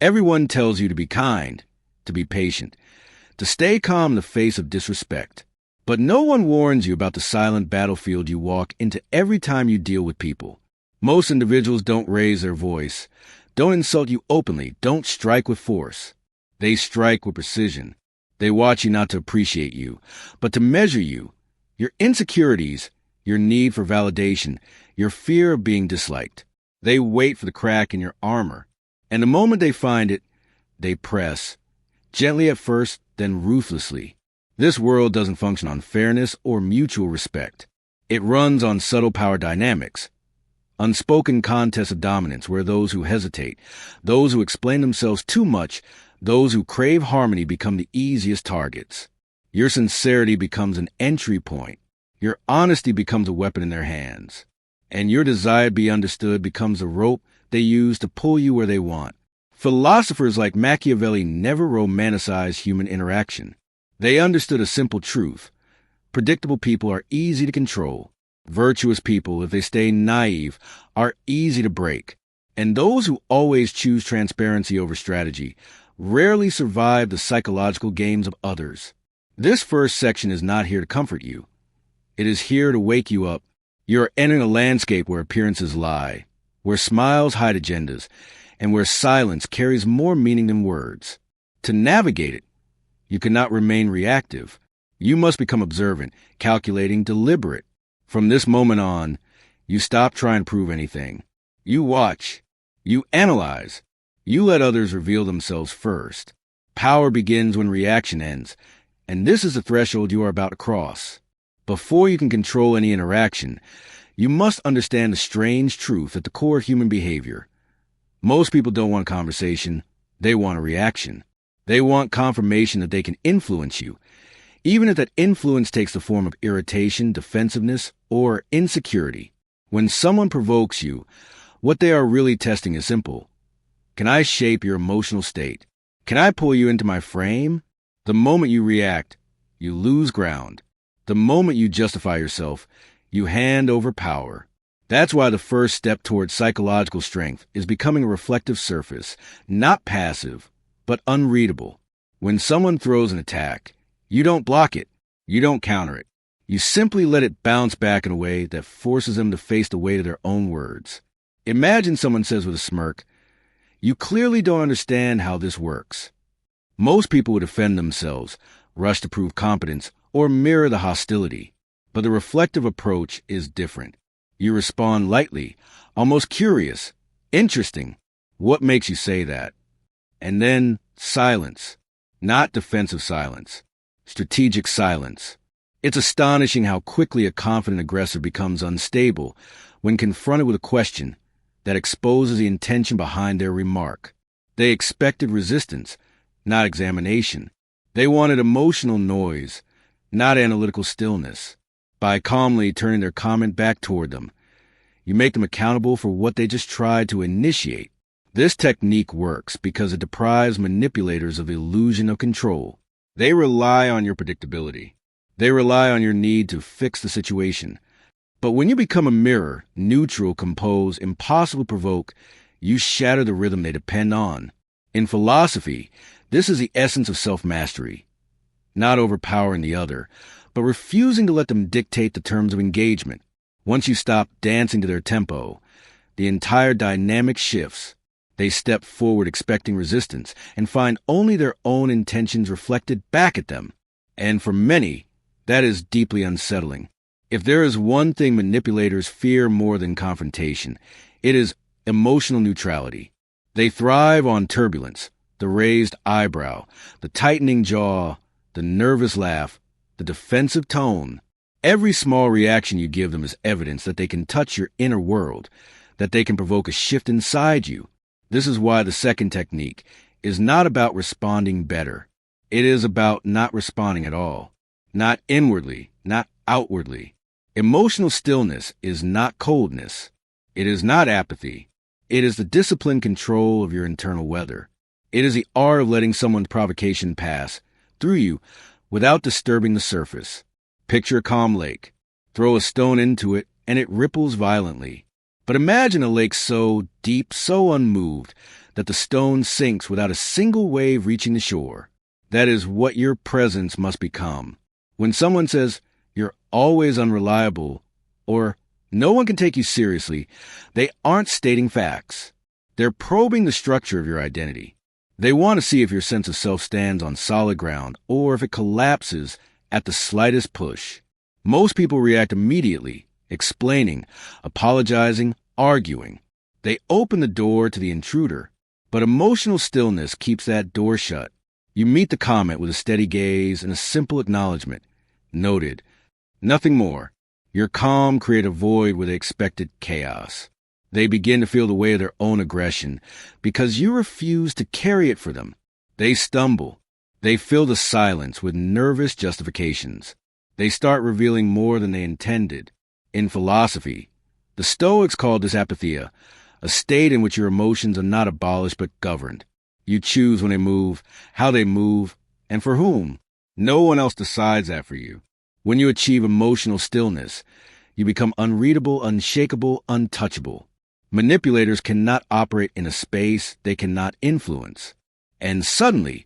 Everyone tells you to be kind, to be patient, to stay calm in the face of disrespect. But no one warns you about the silent battlefield you walk into every time you deal with people. Most individuals don't raise their voice, don't insult you openly, don't strike with force. They strike with precision. They watch you not to appreciate you, but to measure you, your insecurities, your need for validation, your fear of being disliked. They wait for the crack in your armor, and the moment they find it, they press, gently at first, then ruthlessly. This world doesn't function on fairness or mutual respect. It runs on subtle power dynamics. Unspoken contests of dominance where those who hesitate, those who explain themselves too much, those who crave harmony become the easiest targets. Your sincerity becomes an entry point. Your honesty becomes a weapon in their hands. And your desire to be understood becomes a rope they use to pull you where they want. Philosophers like Machiavelli never romanticized human interaction. They understood a simple truth. Predictable people are easy to control. Virtuous people, if they stay naive, are easy to break. And those who always choose transparency over strategy rarely survive the psychological games of others. This first section is not here to comfort you. It is here to wake you up. You're entering a landscape where appearances lie, where smiles hide agendas, and where silence carries more meaning than words. To navigate it, you cannot remain reactive. You must become observant, calculating, deliberate. From this moment on, you stop trying to prove anything. You watch. You analyze. You let others reveal themselves first. Power begins when reaction ends, and this is the threshold you are about to cross. Before you can control any interaction, you must understand the strange truth at the core of human behavior. Most people don't want a conversation. They want a reaction. They want confirmation that they can influence you, even if that influence takes the form of irritation, defensiveness, or insecurity. When someone provokes you, what they are really testing is simple. Can I shape your emotional state? Can I pull you into my frame? The moment you react, you lose ground. The moment you justify yourself, you hand over power. That's why the first step towards psychological strength is becoming a reflective surface, not passive, but unreadable. When someone throws an attack, you don't block it. You don't counter it. You simply let it bounce back in a way that forces them to face the weight of their own words. Imagine someone says with a smirk, "You clearly don't understand how this works." Most people would defend themselves, rush to prove competence, or mirror the hostility. But the reflective approach is different. You respond lightly, almost curious, interesting. What makes you say that? And then silence. Not defensive silence. Strategic silence. It's astonishing how quickly a confident aggressor becomes unstable when confronted with a question that exposes the intention behind their remark. They expected resistance, not examination. They wanted emotional noise, not analytical stillness. By calmly turning their comment back toward them, you make them accountable for what they just tried to initiate. This technique works because it deprives manipulators of the illusion of control. They rely on your predictability. They rely on your need to fix the situation. But when you become a mirror, neutral, composed, impossible to provoke, you shatter the rhythm they depend on. In philosophy, this is the essence of self-mastery. Not overpowering the other, but refusing to let them dictate the terms of engagement. Once you stop dancing to their tempo, the entire dynamic shifts. They step forward expecting resistance and find only their own intentions reflected back at them. And for many, that is deeply unsettling. If there is one thing manipulators fear more than confrontation, it is emotional neutrality. They thrive on turbulence, the raised eyebrow, the tightening jaw, the nervous laugh, the defensive tone. Every small reaction you give them is evidence that they can touch your inner world, that they can provoke a shift inside you. This is why the second technique is not about responding better. It is about not responding at all. Not inwardly, not outwardly. Emotional stillness is not coldness. It is not apathy. It is the disciplined control of your internal weather. It is the art of letting someone's provocation pass through you without disturbing the surface. Picture a calm lake. Throw a stone into it, and it ripples violently. But imagine a lake so deep, so unmoved, that the stone sinks without a single wave reaching the shore. That is what your presence must become. When someone says, "You're always unreliable," or "No one can take you seriously," they aren't stating facts. They're probing the structure of your identity. They want to see if your sense of self stands on solid ground or if it collapses at the slightest push. Most people react immediately, explaining, apologizing, arguing. They open the door to the intruder, but emotional stillness keeps that door shut. You meet the comment with a steady gaze and a simple acknowledgement. Noted. Nothing more. Your calm creates a void where they expected chaos. They begin to feel the weight of their own aggression because you refuse to carry it for them. They stumble. They fill the silence with nervous justifications. They start revealing more than they intended. In philosophy, the Stoics called this apatheia, a state in which your emotions are not abolished but governed. You choose when they move, how they move, and for whom. No one else decides that for you. When you achieve emotional stillness, you become unreadable, unshakable, untouchable. Manipulators cannot operate in a space they cannot influence. And suddenly,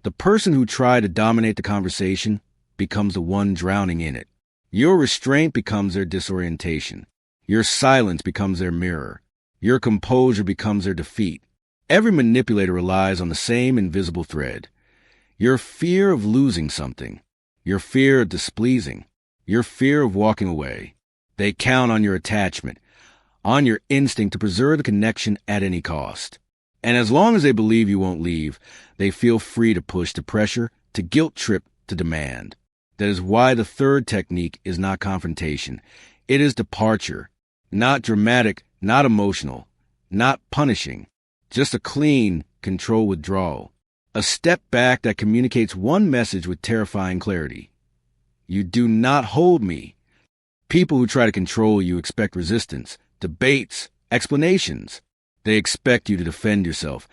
the person who tried to dominate the conversation becomes the one drowning in it. Your restraint becomes their disorientation. Your silence becomes their mirror. Your composure becomes their defeat. Every manipulator relies on the same invisible thread. Your fear of losing something. Your fear of displeasing. Your fear of walking away. They count on your attachment, on your instinct to preserve the connection at any cost. And as long as they believe you won't leave, they feel free to push, to pressure, to guilt trip, to demand. That is why the third technique is not confrontation. It is departure. Not dramatic, not emotional, not punishing. Just a clean, controlled withdrawal. A step back that communicates one message with terrifying clarity. You do not hold me. People who try to control you expect resistance, debates, explanations. They expect you to defend yourself,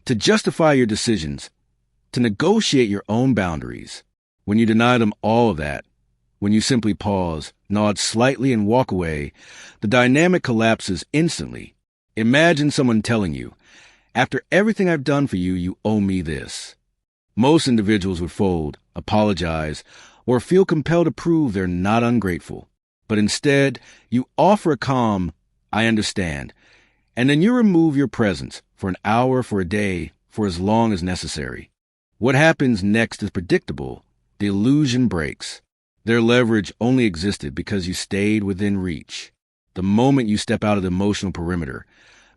to justify your decisions, to negotiate your own boundaries. When you deny them all of that, when you simply pause, nod slightly, and walk away, the dynamic collapses instantly. Imagine someone telling you, "After everything I've done for you, you owe me this." Most individuals would fold, apologize, or feel compelled to prove they're not ungrateful. But instead, you offer a calm, "I understand," and then you remove your presence for an hour, for a day, for as long as necessary. What happens next is predictable. The illusion breaks. Their leverage only existed because you stayed within reach. The moment you step out of the emotional perimeter,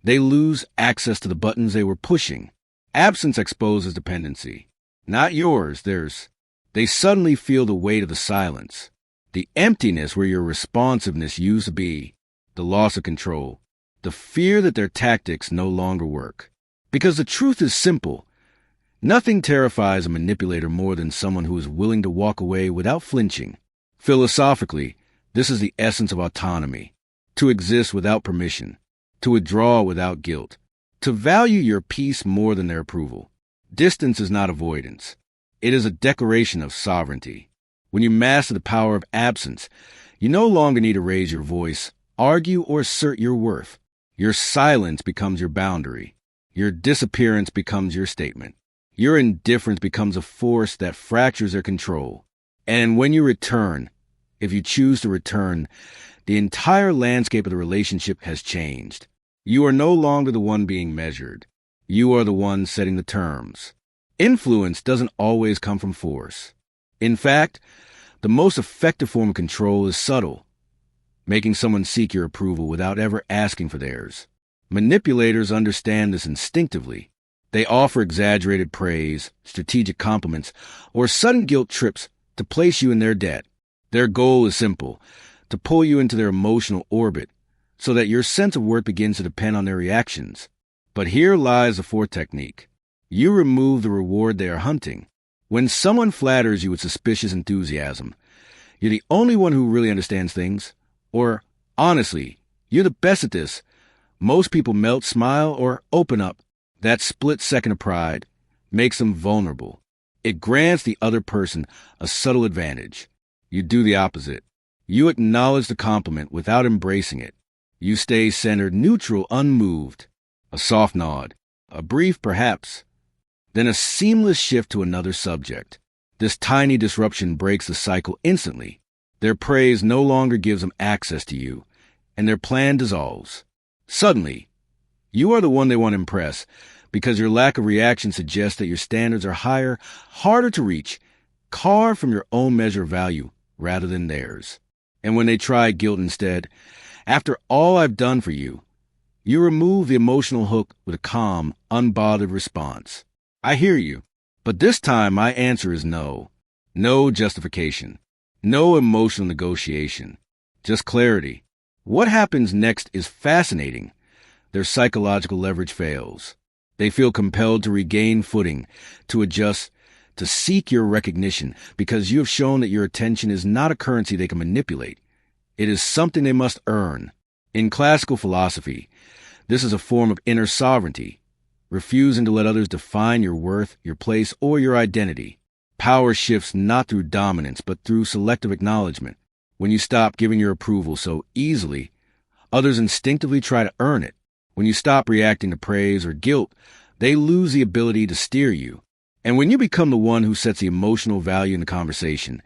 they lose access to the buttons they were pushing. Absence exposes dependency. Not yours, theirs. They suddenly feel the weight of the silence, the emptiness where your responsiveness used to be, the loss of control, the fear that their tactics no longer work. Because the truth is simple. Nothing terrifies a manipulator more than someone who is willing to walk away without flinching. Philosophically, this is the essence of autonomy. To exist without permission. To withdraw without guilt. To value your peace more than their approval. Distance is not avoidance. It is a declaration of sovereignty. When you master the power of absence, you no longer need to raise your voice, argue, or assert your worth. Your silence becomes your boundary. Your disappearance becomes your statement. Your indifference becomes a force that fractures their control. And when you return, if you choose to return, the entire landscape of the relationship has changed. You are no longer the one being measured. You are the one setting the terms. Influence doesn't always come from force. In fact, the most effective form of control is subtle, making someone seek your approval without ever asking for theirs. Manipulators understand this instinctively. They offer exaggerated praise, strategic compliments, or sudden guilt trips to place you in their debt. Their goal is simple, to pull you into their emotional orbit so that your sense of worth begins to depend on their reactions. But here lies the fourth technique. You remove the reward they are hunting. When someone flatters you with suspicious enthusiasm, you're the only one who really understands things. Or, honestly, you're the best at this. Most people melt, smile, or open up. That split second of pride makes them vulnerable. It grants the other person a subtle advantage. You do the opposite. You acknowledge the compliment without embracing it. You stay centered, neutral, unmoved. A soft nod, a brief perhaps, then a seamless shift to another subject. This tiny disruption breaks the cycle instantly. Their praise no longer gives them access to you, and their plan dissolves. Suddenly, you are the one they want to impress, because your lack of reaction suggests that your standards are higher, harder to reach, carved from your own measure of value rather than theirs. And when they try guilt instead, after all I've done for you, you remove the emotional hook with a calm, unbothered response. I hear you, but this time my answer is no. No justification. No emotional negotiation. Just clarity. What happens next is fascinating. Their psychological leverage fails. They feel compelled to regain footing, to adjust, to seek your recognition, because you have shown that your attention is not a currency they can manipulate. It is something they must earn. In classical philosophy, this is a form of inner sovereignty, refusing to let others define your worth, your place, or your identity. Power shifts not through dominance, but through selective acknowledgement. When you stop giving your approval so easily, others instinctively try to earn it. When you stop reacting to praise or guilt, they lose the ability to steer you. And when you become the one who sets the emotional value in the conversation,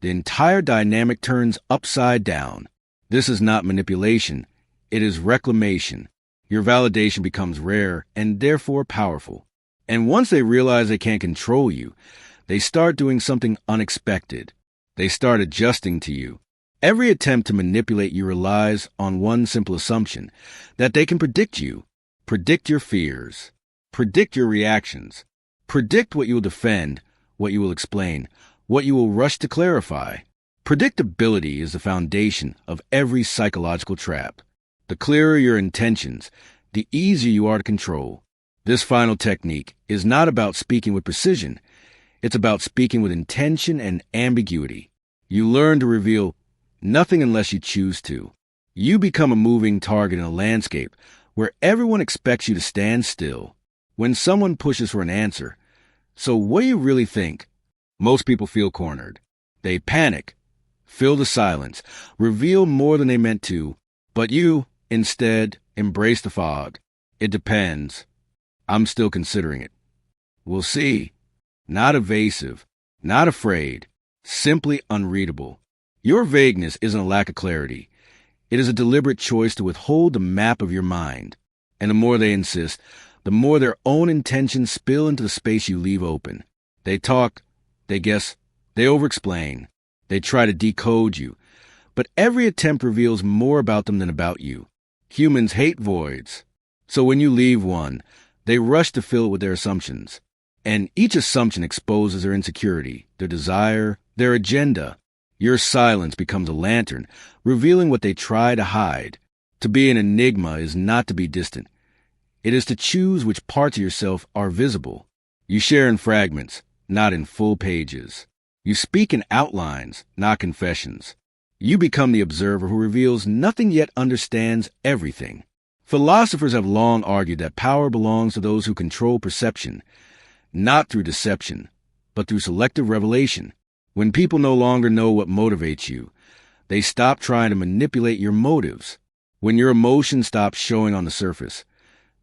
the entire dynamic turns upside down. This is not manipulation. It is reclamation. Your validation becomes rare and therefore powerful. And once they realize they can't control you, they start doing something unexpected. They start adjusting to you. Every attempt to manipulate you relies on one simple assumption, that they can predict you, predict your fears, predict your reactions, predict what you will defend, what you will explain, what you will rush to clarify. Predictability is the foundation of every psychological trap. The clearer your intentions, the easier you are to control. This final technique is not about speaking with precision. It's about speaking with intention and ambiguity. You learn to reveal nothing unless you choose to. You become a moving target in a landscape where everyone expects you to stand still. When someone pushes for an answer, so what do you really think? Most people feel cornered. They panic, fill the silence, reveal more than they meant to, but you, instead, embrace the fog. It depends. I'm still considering it. We'll see. Not evasive, not afraid, simply unreadable. Your vagueness isn't a lack of clarity. It is a deliberate choice to withhold the map of your mind. And the more they insist, the more their own intentions spill into the space you leave open. They talk, they guess, they over-explain, they try to decode you. But every attempt reveals more about them than about you. Humans hate voids. So when you leave one, they rush to fill it with their assumptions. And each assumption exposes their insecurity, their desire, their agenda. Your silence becomes a lantern, revealing what they try to hide. To be an enigma is not to be distant. It is to choose which parts of yourself are visible. You share in fragments, not in full pages. You speak in outlines, not confessions. You become the observer who reveals nothing yet understands everything. Philosophers have long argued that power belongs to those who control perception, not through deception, but through selective revelation. When people no longer know what motivates you, they stop trying to manipulate your motives. When your emotions stop showing on the surface,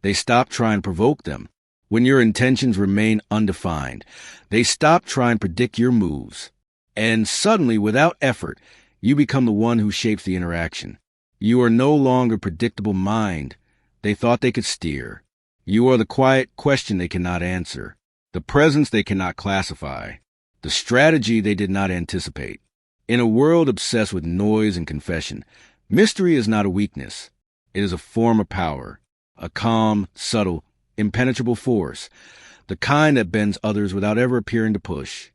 they stop trying to provoke them. When your intentions remain undefined, they stop trying to predict your moves. And suddenly, without effort, you become the one who shapes the interaction. You are no longer predictable mind they thought they could steer. You are the quiet question they cannot answer, the presence they cannot classify, the strategy they did not anticipate. In a world obsessed with noise and confession, mystery is not a weakness. It is a form of power, a calm, subtle, impenetrable force, the kind that bends others without ever appearing to push.